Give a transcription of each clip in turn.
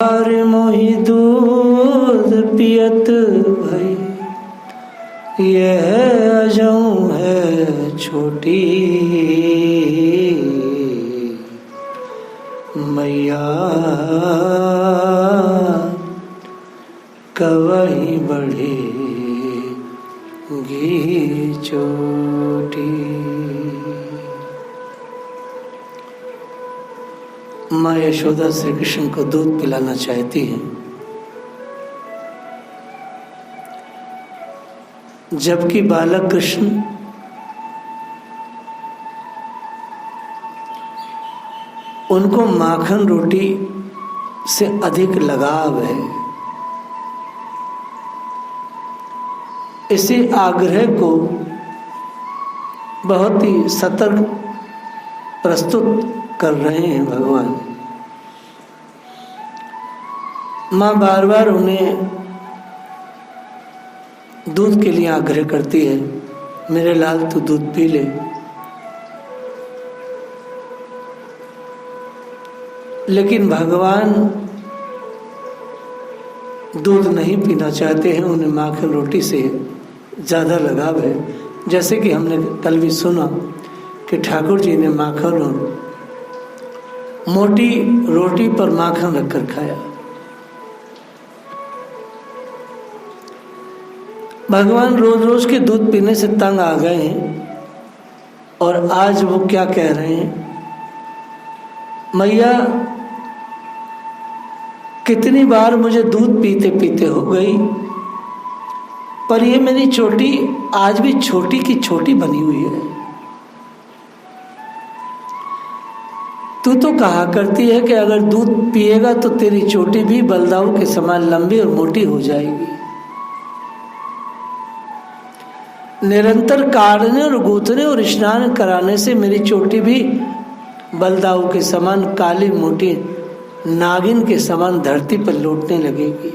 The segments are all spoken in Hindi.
और मोहि दूध पियत भई, यह अजऊ है छोटी। मैया कवही बढ़ेगी चोटी। माँ यशोदा श्री कृष्ण को दूध पिलाना चाहती हैं, जबकि बालक कृष्ण उनको माखन रोटी से अधिक लगाव है। इसी आग्रह को बहुत ही सतर्क प्रस्तुत कर रहे हैं भगवान। माँ बार बार उन्हें दूध के लिए आग्रह करती है, मेरे लाल तू दूध पी ले। लेकिन भगवान दूध नहीं पीना चाहते हैं, उन्हें माखन रोटी से ज़्यादा लगाव है। जैसे कि हमने कल भी सुना कि ठाकुर जी ने माखन और मोटी रोटी पर माखन रखकर खाया। भगवान रोज रोज के दूध पीने से तंग आ गए हैं और आज वो क्या कह रहे हैं, मैया कितनी बार मुझे दूध पीते पीते हो गई, पर ये मेरी चोटी आज भी छोटी की छोटी बनी हुई है। तू तो कहा करती है कि अगर दूध पिएगा तो तेरी चोटी भी बलदाऊ के समान लंबी और मोटी हो जाएगी। निरंतर काढ़ने और गूंथने और स्नान कराने से मेरी चोटी भी बलदाऊ के समान काली मोटी नागिन के समान धरती पर लौटने लगेगी।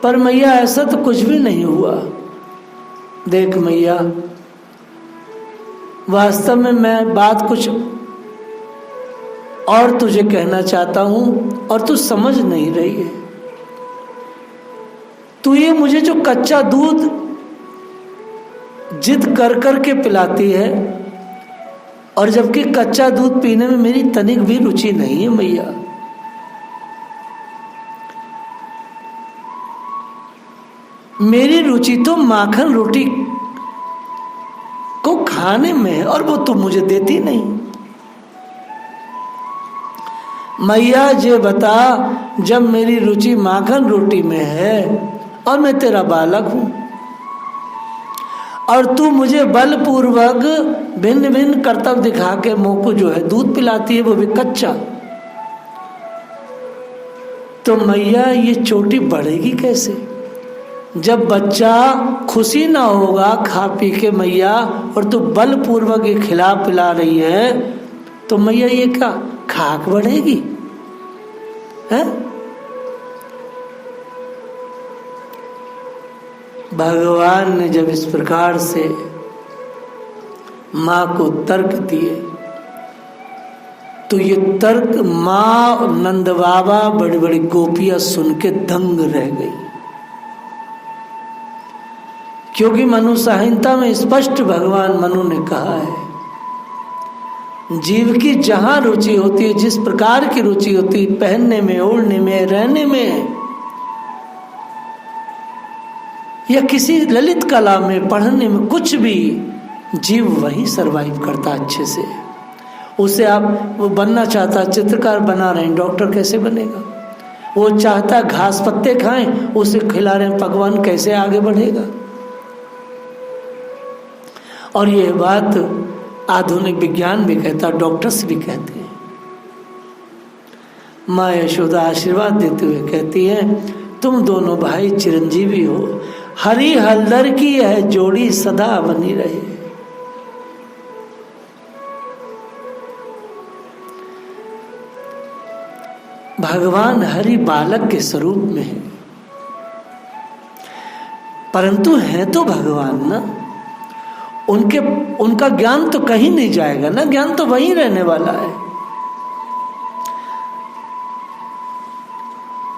पर मैया ऐसा तो कुछ भी नहीं हुआ। देख मैया, वास्तव में मैं बात कुछ और तुझे कहना चाहता हूं और तू समझ नहीं रही है। तू ये मुझे जो कच्चा दूध जिद कर कर के पिलाती है, और जबकि कच्चा दूध पीने में मेरी तनिक भी रुचि नहीं है मैया। मेरी रुचि तो माखन रोटी को खाने में है, और वो तो मुझे देती नहीं। मैया ये बता, जब मेरी रुचि माखन रोटी में है और मैं तेरा बालक हूं, और तू मुझे बलपूर्वक भिन्न भिन्न कर्तव्य दिखा के मुंह को जो है दूध पिलाती है, वो भी कच्चा, तो मैया ये चोटी बढ़ेगी कैसे? जब बच्चा खुशी ना होगा खा पी के मैया, और तू बलपूर्वक ये खिला पिला रही है, तो मैया ये क्या खाक बढ़ेगी है? भगवान ने जब इस प्रकार से माँ को तर्क दिए, तो ये तर्क माँ और नंद बाबा बड़ी बड़ी गोपियां सुन के दंग रह गई। क्योंकि मनु संहिता में स्पष्ट भगवान मनु ने कहा है, जीव की जहां रुचि होती है, जिस प्रकार की रुचि होती है, पहनने में, ओढ़ने में, रहने में, या किसी ललित कला में, पढ़ने में, कुछ भी, जीव वही सरवाइव करता अच्छे से। उसे आप वो बनना चाहता, चित्रकार बना रहे हैं, डॉक्टर कैसे बनेगा? वो चाहता घास पत्ते खाएं, उसे खिला रहे हैं पकवान, कैसे आगे बढ़ेगा? और ये बात आधुनिक विज्ञान भी कहता, डॉक्टर्स भी कहते हैं। माँ यशोदा आशीर्वाद देते हुए कहती है, तुम दोनों भाई चिरंजीवी हो, हरी हल्दर की यह जोड़ी सदा बनी रहे। भगवान हरि बालक के स्वरूप में है, परंतु है तो भगवान ना, उनका ज्ञान तो कहीं नहीं जाएगा ना, ज्ञान तो वहीं रहने वाला है।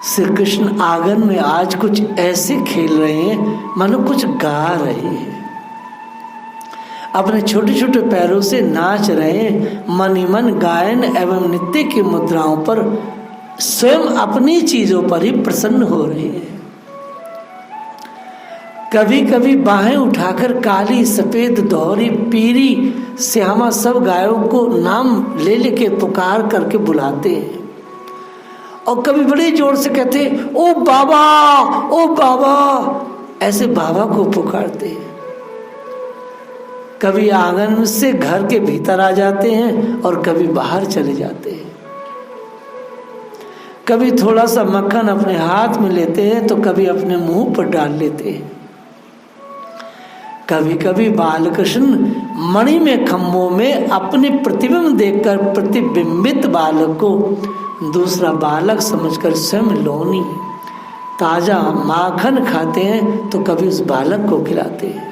श्री कृष्ण आंगन में आज कुछ ऐसे खेल रहे हैं मानो कुछ गा रहे हैं, अपने छोटे छोटे पैरों से नाच रहे हैं, मन ही मन गायन एवं नृत्य की मुद्राओं पर स्वयं अपनी चीजों पर ही प्रसन्न हो रहे हैं। कभी कभी बाहें उठाकर काली सफेद दोहरी पीरी श्यामा सब गायों को नाम ले लेके पुकार करके बुलाते हैं, और कभी बड़े जोर से कहते ओ बाबा, ओ बाबा, ऐसे बाबा को पुकारते हैं। कभी आंगन से घर के भीतर आ जाते हैं और कभी बाहर चले जाते हैं। कभी थोड़ा सा मक्खन अपने हाथ में लेते हैं तो कभी अपने मुंह पर डाल लेते हैं। कभी कभी बालकृष्ण मणि में खम्भों में अपने प्रतिबिंब देखकर प्रतिबिंबित बालक को दूसरा बालक समझकर स्वयं लोनी ताजा माखन खाते हैं तो कभी उस बालक को खिलाते हैं।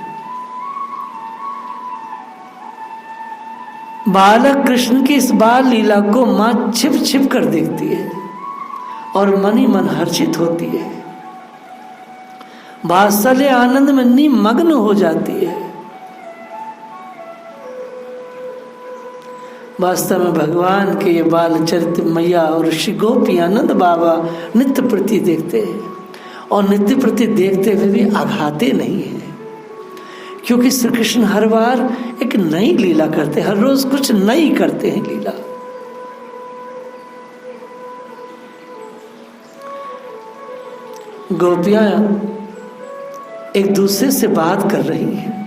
बालक कृष्ण की इस बाल लीला को मां छिप छिप कर देखती है और मन ही मन हर्षित होती है, वात्सल्य आनंद में निमग्न हो जाती है। वास्तव में भगवान के ये बाल चरित्र मैया और ऋषि गोपी आनंद बाबा नित्य प्रति देखते हैं, और नित्य प्रति देखते हुए भी आघाते नहीं है, क्योंकि श्री कृष्ण हर बार एक नई लीला करते हैं, हर रोज कुछ नई करते हैं लीला। गोपियां एक दूसरे से बात कर रही हैं,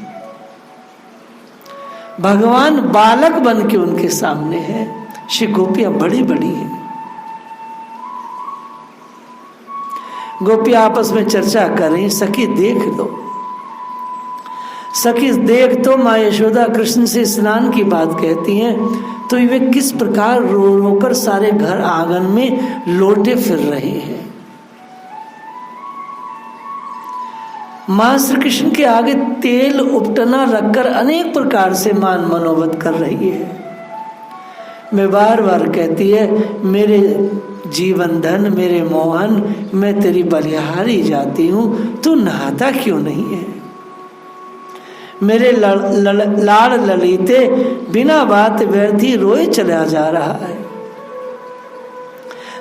भगवान बालक बन के उनके सामने है, श्री गोपियां बड़ी बड़ी हैं। गोपियां आपस में चर्चा कर रही, सखी देख दो, सखी देख तो माँ यशोदा कृष्ण से स्नान की बात कहती हैं, तो वे किस प्रकार रो रो कर सारे घर आंगन में लौटे फिर रहे हैं। माँ श्री कृष्ण के आगे तेल उपटना रखकर अनेक प्रकार से मान मनोवत कर रही है। मैं बार बार कहती है, मेरे जीवन धन, मेरे मोहन, मैं तेरी बलिहारी जाती हूँ, तू नहाता क्यों नहीं है। मेरे लाड़ ललिते बिना बात व्यर्थी रोए चला जा रहा है।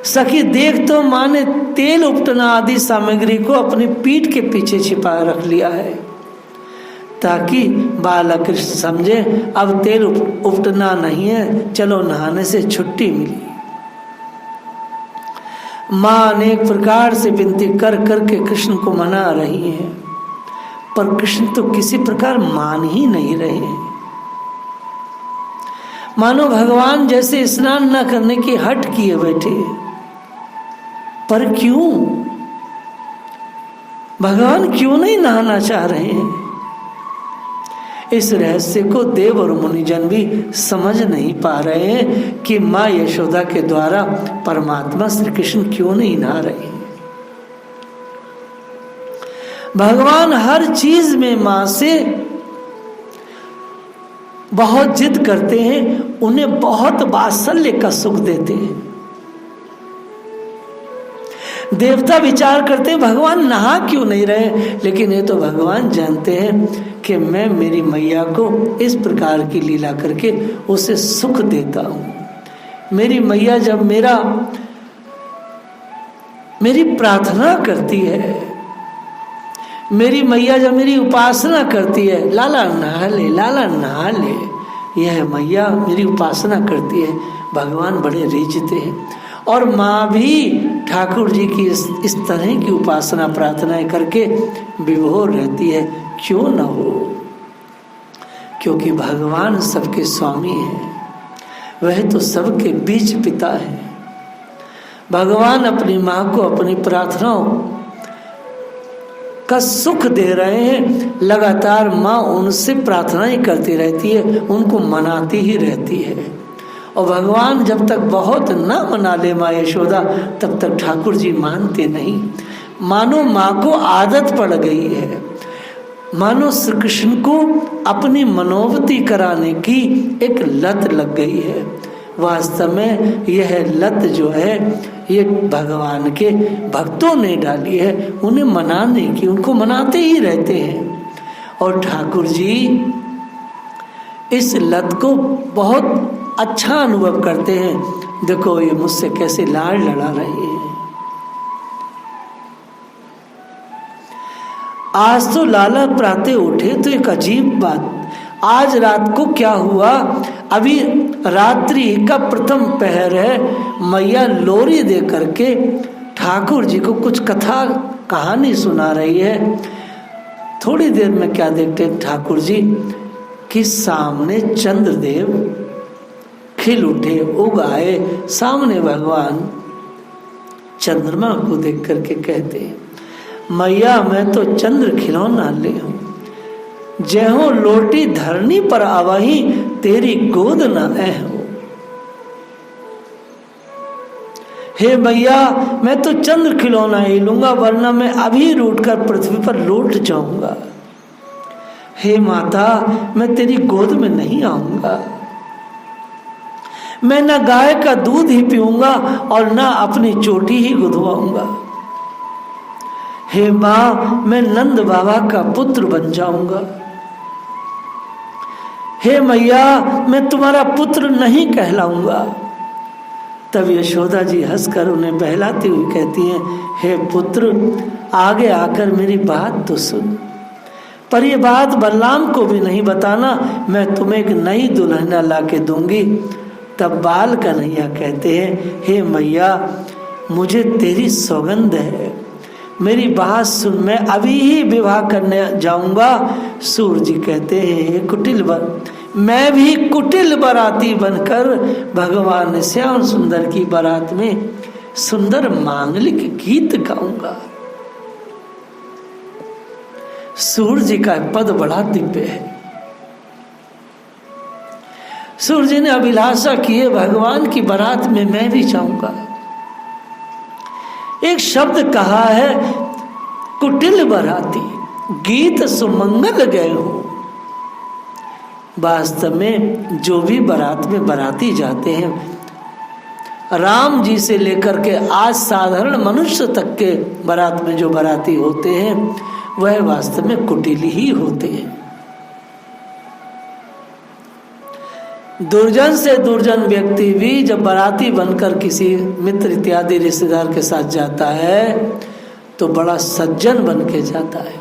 सखी देख तो माँ ने तेल उपटना आदि सामग्री को अपनी पीठ के पीछे छिपा रख लिया है, ताकि बालक कृष्ण समझे अब तेल उपटना नहीं है, चलो नहाने से छुट्टी मिली। माँ अनेक प्रकार से विनती कर करके कृष्ण को मना रही है, पर कृष्ण तो किसी प्रकार मान ही नहीं रहे हैं। मानो भगवान जैसे स्नान न करने की हट किए बैठे। पर क्यों? भगवान क्यों नहीं नहाना चाह रहे हैं? इस रहस्य को देव और मुनिजन भी समझ नहीं पा रहे हैं कि माँ यशोदा के द्वारा परमात्मा श्री कृष्ण क्यों नहीं नहा रहे हैं। भगवान हर चीज में माँ से बहुत जिद करते हैं, उन्हें बहुत वात्सल्य का सुख देते हैं। देवता विचार करते हैं भगवान नहा क्यों नहीं रहे, लेकिन ये तो भगवान जानते हैं कि मैं मेरी मैया को इस प्रकार की लीला करके उसे सुख देता हूं। मेरी मैया जब मेरी प्रार्थना करती है, मेरी मैया जब मेरी उपासना करती है, लाला नहा ले, लाला नहा ले, यह मैया मेरी उपासना करती है, भगवान बड़े रिझते हैं। और माँ भी ठाकुर जी की इस तरह की उपासना प्रार्थनाएं करके विभोर रहती है। क्यों न हो, क्योंकि भगवान सबके स्वामी है, वह तो सबके बीच पिता है। भगवान अपनी माँ को अपनी प्रार्थनाओं का सुख दे रहे हैं। लगातार माँ उनसे प्रार्थनाएं करती रहती है, उनको मनाती ही रहती है। और भगवान जब तक बहुत न मना ले माँ यशोदा, तब तक ठाकुर जी मानते नहीं। मानो माँ को आदत पड़ गई है, मानो श्री कृष्ण को अपनी मनोवती कराने की एक लत लग गई है। वास्तव में यह लत जो है ये भगवान के भक्तों ने डाली है, उन्हें मनाने की, उनको मनाते ही रहते हैं। और ठाकुर जी इस लत को बहुत अच्छा अनुभव करते हैं। देखो ये मुझसे कैसे लाड़ लड़ा रही है। आज तो लाला प्रातः उठे तो एक अजीब बात, आज रात को क्या हुआ, अभी रात्रि का प्रथम पहर है, मैया लोरी दे करके ठाकुर जी को कुछ कथा कहानी सुना रही है। थोड़ी देर में क्या देखते हैं ठाकुर जी कि सामने चंद्रदेव खिल उठे, उग आए, सामने भगवान चंद्रमा को देख करके कहते हैं, मैया मैं तो चंद्र खिलौना ले हूं, जहो लोटी धरनी पर आवही, तेरी गोद न हो। हे मैया मैं तो चंद्र खिलौना ही लूंगा, वरना मैं अभी रूठकर पृथ्वी पर लौट जाऊंगा। हे माता मैं तेरी गोद में नहीं आऊंगा, मैं न गाय का दूध ही पीऊंगा और न अपनी चोटी ही गुदवाऊंगा। हे माँ मैं नंद बाबा का पुत्र बन जाऊंगा। हे मैया मैं तुम्हारा पुत्र नहीं कहलाऊंगा। तब यशोदा जी हंसकर उन्हें बहलाती हुई कहती हैं, हे पुत्र आगे आकर मेरी बात तो सुन, पर ये बात बलराम को भी नहीं बताना, मैं तुम्हें एक नई दुल्हनिया ला के दूंगी। तब बाल कन्हैया कहते हैं, हे मैया मुझे तेरी सौगंध है, मेरी बात सुन, मैं अभी ही विवाह करने जाऊंगा। सूर्य जी कहते हैं, हे कुटिल बर, मैं भी कुटिल बराती बनकर भगवान श्याम सुंदर की बारात में सुंदर मांगलिक गीत गाऊंगा। सूर्य जी का पद बड़ा दिव्य है। सूर्य जी ने अभिलाषा की है, भगवान की बारात में मैं भी जाऊंगा। एक शब्द कहा है, कुटिल बराती गीत सुमंगल गए हो। वास्तव में जो भी बारात में बाराती जाते हैं, राम जी से लेकर के आज साधारण मनुष्य तक के बारात में जो बाराती होते हैं वह वास्तव में कुटिल ही होते हैं। दुर्जन से दुर्जन व्यक्ति भी जब बाराती बनकर किसी मित्र इत्यादि रिश्तेदार के साथ जाता है तो बड़ा सज्जन बन के जाता है।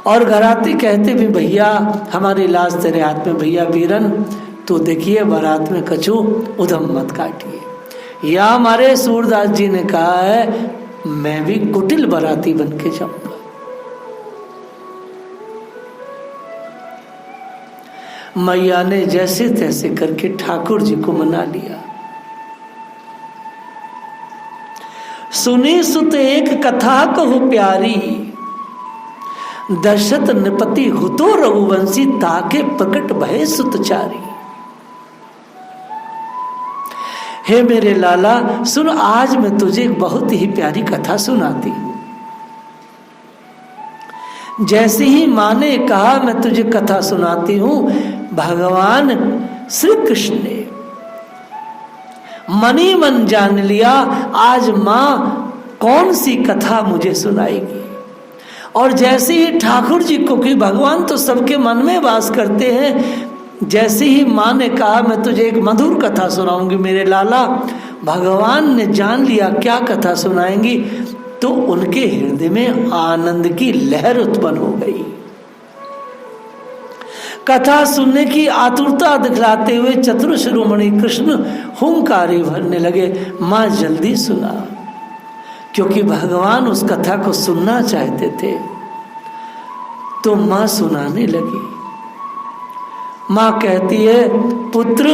और घराती कहते भी, भैया हमारी लाश तेरे हाथ में, भैया वीरन तो देखिए बारात में कछु उधम मत काटिए। या हमारे सूरदास जी ने कहा है, मैं भी कुटिल बाराती बन के जाऊंगा। मैया ने जैसे तैसे करके ठाकुर जी को मना लिया। सुनी सुत एक कथा कहु प्यारी, दशरथ नृपति हुतो रघुवंशी, ताके प्रकट भय सुतचारी। हे मेरे लाला सुन, आज मैं तुझे एक बहुत ही प्यारी कथा सुनाती हूं। जैसे ही माँ ने कहा मैं तुझे कथा सुनाती हूं, भगवान श्री कृष्ण ने मनी मन जान लिया, आज माँ कौन सी कथा मुझे सुनाएगी। और जैसे ही ठाकुर जी को, कि भगवान तो सबके मन में वास करते हैं, जैसे ही माँ ने कहा मैं तुझे एक मधुर कथा सुनाऊंगी मेरे लाला, भगवान ने जान लिया क्या कथा सुनाएंगी, तो उनके हृदय में आनंद की लहर उत्पन्न हो गई। कथा सुनने की आतुरता दिखलाते हुए चतुर शिरोमणि कृष्ण हुंकारी भरने लगे, माँ जल्दी सुना, क्योंकि भगवान उस कथा को सुनना चाहते थे। तो माँ सुनाने लगी। माँ कहती है, पुत्र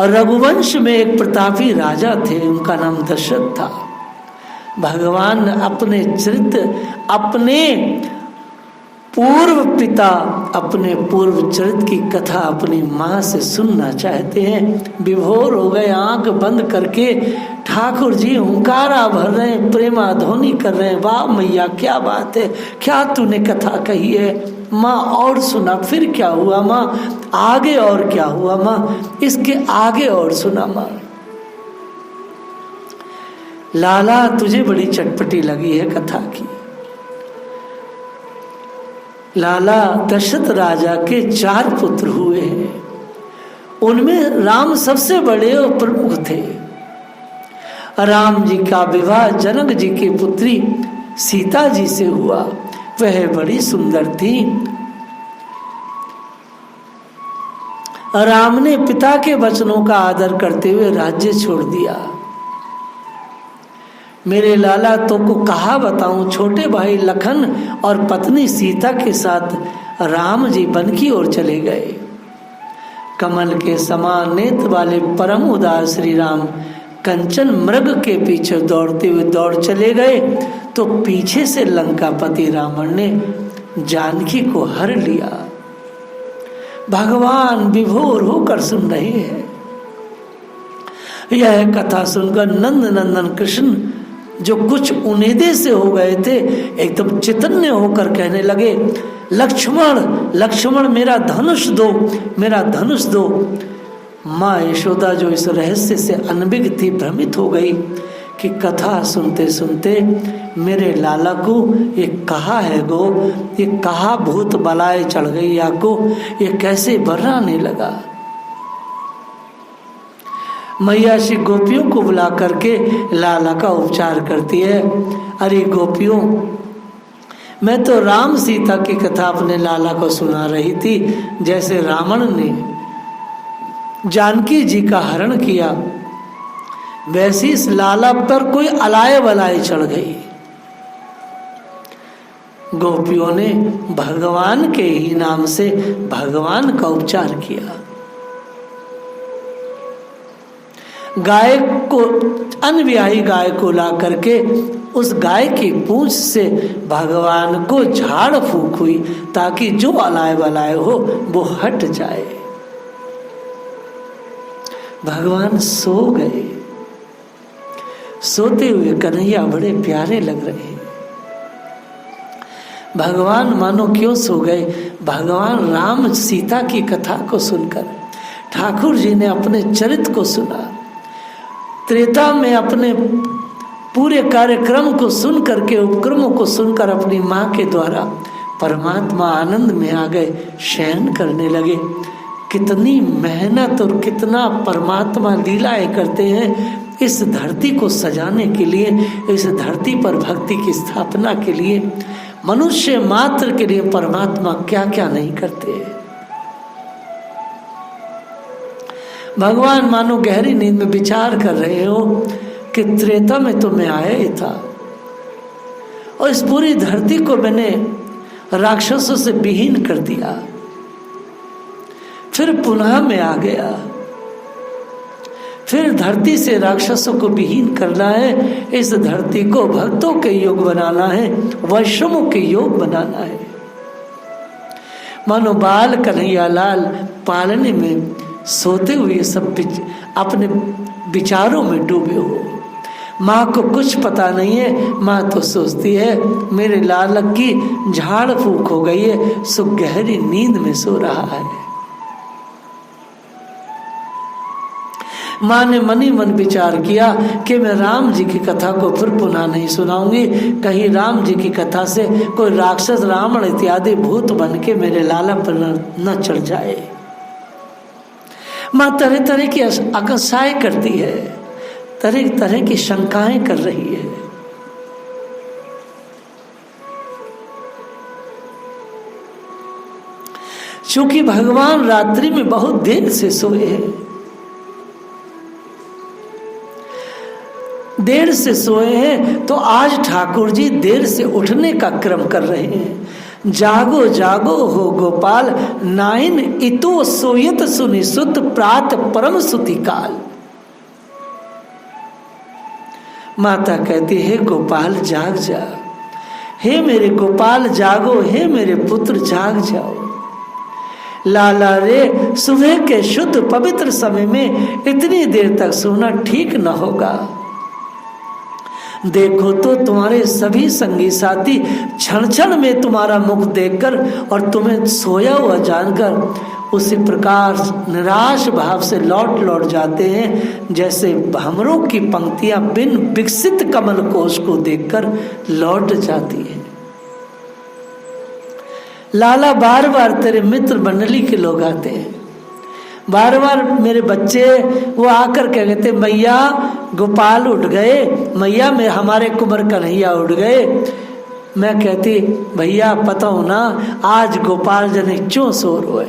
रघुवंश में एक प्रतापी राजा थे, उनका नाम दशरथ था। भगवान अपने चरित्र, अपने पूर्व पिता, अपने पूर्व चरित्र की कथा अपनी माँ से सुनना चाहते हैं। विभोर हो गए, आंख बंद करके ठाकुर जी हुंकारा भर रहे हैं, प्रेमा ध्वनि कर रहे हैं, वाह मैया क्या बात है, क्या तूने कथा कही है। माँ और सुना, फिर क्या हुआ माँ, आगे और क्या हुआ माँ, इसके आगे और सुना माँ। लाला तुझे बड़ी चटपटी लगी है कथा की। लाला दशरथ राजा के 4 पुत्र हुए हैं, उनमें राम सबसे बड़े और प्रमुख थे। राम जी का विवाह जनक जी की पुत्री सीता जी से हुआ। वह बड़ी सुंदर थी। राम ने पिता के वचनों का आदर करते हुए राज्य छोड़ दिया। मेरे लाला तो को कहा बताऊं, छोटे भाई लखन और पत्नी सीता के साथ राम जी वन की ओर चले गए। कमल के समान नेत्र वाले परम उदार श्री राम कंचन मृग के पीछे दौड़ते हुए दौड़ चले गए तो पीछे से लंकापति रावण ने जानकी को हर लिया। भगवान विभोर होकर सुन रहे हैं। यह कथा सुनकर नंद नंदन कृष्ण जो कुछ उन्नेदे से हो गए थे, एकदम चैतन्य होकर कहने लगे, लक्ष्मण लक्ष्मण मेरा धनुष दो, मेरा धनुष दो। माँ यशोदा जो इस रहस्य से अनभिज्ञ थी, भ्रमित हो गई कि कथा सुनते सुनते मेरे लाला को ये कहा है गो, ये कहा भूत बलाए चढ़ गई आको, ये कैसे बर्राने लगा। मैया श्री गोपियों को बुला करके लाला का उपचार करती है। अरे गोपियों, मैं तो राम सीता की कथा अपने लाला को सुना रही थी। जैसे रावण ने जानकी जी का हरण किया, वैसी इस लाला पर कोई अलाए बलाए चढ़ गई। गोपियों ने भगवान के ही नाम से भगवान का उपचार किया। गाय को, अनब्याही गाय को ला करके उस गाय की पूंछ से भगवान को झाड़ फूंक हुई ताकि जो अलाए बलाए हो वो हट जाए। भगवान सो गए। सोते हुए कन्हैया बड़े प्यारे लग रहे हैं। भगवान मानो क्यों सो गए, भगवान राम सीता की कथा को सुनकर ठाकुर जी ने अपने चरित्र को सुना। त्रेता में अपने पूरे कार्यक्रम को सुन करके, उपक्रमों को सुनकर अपनी माँ के द्वारा परमात्मा आनंद में आ गए, शयन करने लगे। कितनी मेहनत और कितना परमात्मा लीलाएं करते हैं इस धरती को सजाने के लिए, इस धरती पर भक्ति की स्थापना के लिए, मनुष्य मात्र के लिए परमात्मा क्या क्या नहीं करते हैं। भगवान मानो गहरी नींद में विचार कर रहे हो कि त्रेता में तो मैं आया ही था और इस पूरी धरती को मैंने राक्षसों से विहीन कर दिया, फिर पुनः मैं आ गया, फिर धरती से राक्षसों को विहीन करना है, इस धरती को भक्तों के योग बनाना है, वैष्णवों के योग बनाना है। मानो बाल कन्हैया लाल पालने में सोते हुए सब अपने विचारों में डूबे हो। माँ को कुछ पता नहीं है, माँ तो सोचती है मेरे लालक की झाड़ फूक हो गई है, सो गहरी नींद में सो रहा है। माँ ने मन ही मन विचार किया कि मैं राम जी की कथा को फिर पुनः नहीं सुनाऊंगी, कहीं राम जी की कथा से कोई राक्षस रावण इत्यादि भूत बन के मेरे लाला पर न चढ़ जाए। माँ तरह तरह की आकांक्षाएं करती है, तरह तरह की शंकाएं कर रही है। चूंकि भगवान रात्रि में बहुत देर से सोए हैं, देर से सोए हैं, तो आज ठाकुर जी देर से उठने का क्रम कर रहे हैं। जागो जागो हो गोपाल, नाइन इतो सोयत सुनि सुत प्रात परम सुति काल। माता कहती है गोपाल जाग जा, हे मेरे गोपाल जागो, हे मेरे पुत्र जाग जाओ। लाला रे, सुबह के शुद्ध पवित्र समय में इतनी देर तक सोना ठीक न होगा। देखो तो तुम्हारे सभी संगी साथी क्षण क्षण में तुम्हारा मुख देखकर और तुम्हें सोया हुआ जानकर उसी प्रकार निराश भाव से लौट लौट जाते हैं जैसे भंवरों की पंक्तियां बिन विकसित कमल कोश को देखकर लौट जाती है। लाला, बार बार तेरे मित्र मंडली के लोग आते हैं, बार बार मेरे बच्चे वो आकर क्या कहते, मैया गोपाल उठ गए, मैया में हमारे कुंवर कन्हैया उठ गए। मैं कहती भैया पता हो ना आज गोपाल जने क्यों सो रोए।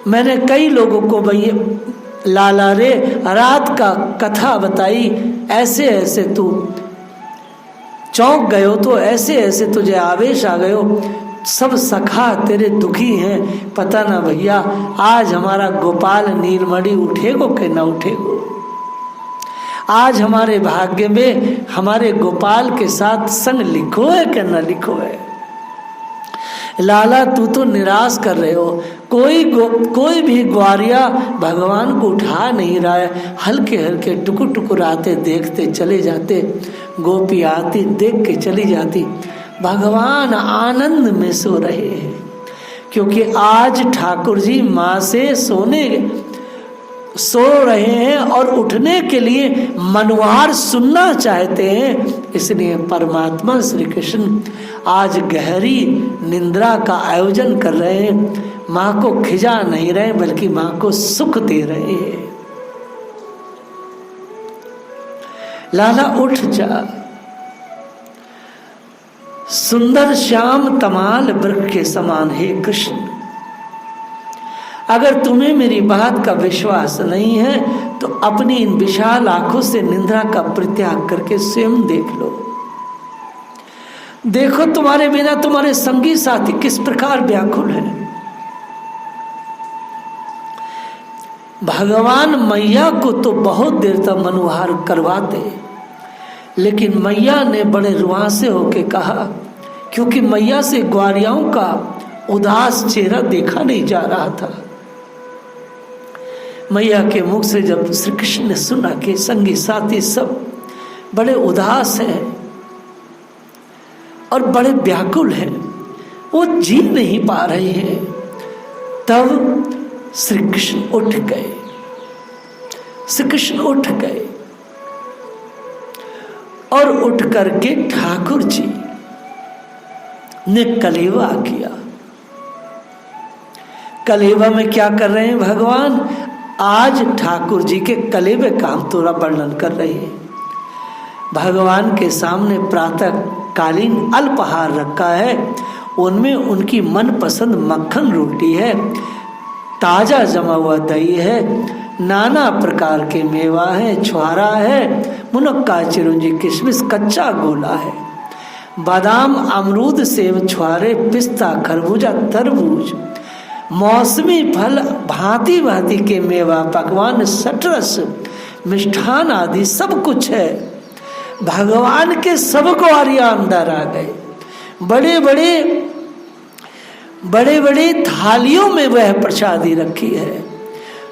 मैंने कई लोगों को भैया लाला रे रात का कथा बताई, ऐसे ऐसे तू चौंक गए हो, तो ऐसे ऐसे तुझे आवेश आ गए हो, सब सखा तेरे दुखी हैं, पता ना भैया आज हमारा गोपाल नीलमणि उठेगो कि ना उठेगो। आज हमारे भाग्य में हमारे गोपाल के साथ संग लिखो है कि ना लिखो है। लाला तू तो निराश कर रहे हो, कोई भी ग्वारिया भगवान को उठा नहीं रहा है, हल्के हल्के टुकुर टुकुर आते देखते चले जाते, गोपी आती देख के चली जाती। भगवान आनंद में सो रहे हैं क्योंकि आज ठाकुर जी माँ से सो रहे हैं और उठने के लिए मनवार सुनना चाहते हैं। इसलिए परमात्मा श्री कृष्ण आज गहरी निंद्रा का आयोजन कर रहे हैं, माँ को खिजा नहीं रहे बल्कि माँ को सुख दे रहे हैं। लाला उठ जा, सुंदर श्याम तमाल वृक्ष के समान है कृष्ण। अगर तुम्हें मेरी बात का विश्वास नहीं है तो अपनी इन विशाल आंखों से निंद्रा का परित्याग करके स्वयं देख लो। देखो तुम्हारे बिना तुम्हारे संगी साथी किस प्रकार व्याकुल है। भगवान मैया को तो बहुत देर तक मनोहार करवाते, लेकिन मैया ने बड़े रुआंसे होके कहा, क्योंकि मैया से ग्वारियाओं का उदास चेहरा देखा नहीं जा रहा था। मैया के मुख से जब श्री कृष्ण ने सुना कि संगी साथी सब बड़े उदास हैं और बड़े व्याकुल हैं, वो जी नहीं पा रहे हैं, तब श्री कृष्ण उठ गए। श्री कृष्ण उठ गए और उठ करके ठाकुर जी ने कलेवा किया। कलेवा में क्या कर रहे हैं भगवान? आज ठाकुर जी के कलेवे का हम थोड़ा वर्णन कर रहे हैं। भगवान के सामने प्रातः कालीन अल्पाहार रखा है, उनमें उनकी मनपसंद मक्खन रोटी है, ताजा जमा हुआ दही है, नाना प्रकार के मेवा है, छुहारा है, मुनक्का चिरंजी किशमिश कच्चा गोला है, बादाम अमरूद सेब छुहारे पिस्ता खरबूजा तरबूज मौसमी फल भांति भांति के मेवा पकवान सटरस मिष्ठान आदि सब कुछ है। भगवान के सब ग्वारिया अंदर आ गए, बड़े बड़े थालियों में वह प्रसादी रखी है।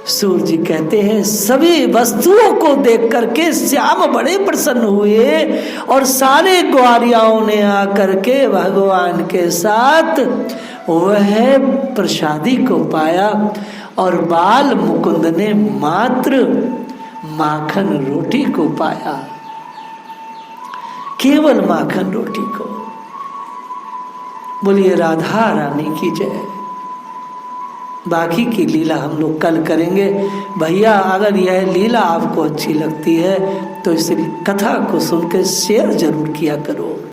सूर्य जी कहते हैं सभी वस्तुओं को देख करके श्याम बड़े प्रसन्न हुए और सारे ग्वारियाओं ने आकर के भगवान के साथ वह प्रसादी को पाया और बाल मुकुंद ने मात्र माखन रोटी को पाया, केवल माखन रोटी को। बोलिए राधा रानी की जय। बाकी की लीला हम लोग कल करेंगे। भैया अगर यह लीला आपको अच्छी लगती है तो इस कथा को सुनकर शेयर जरूर किया करो।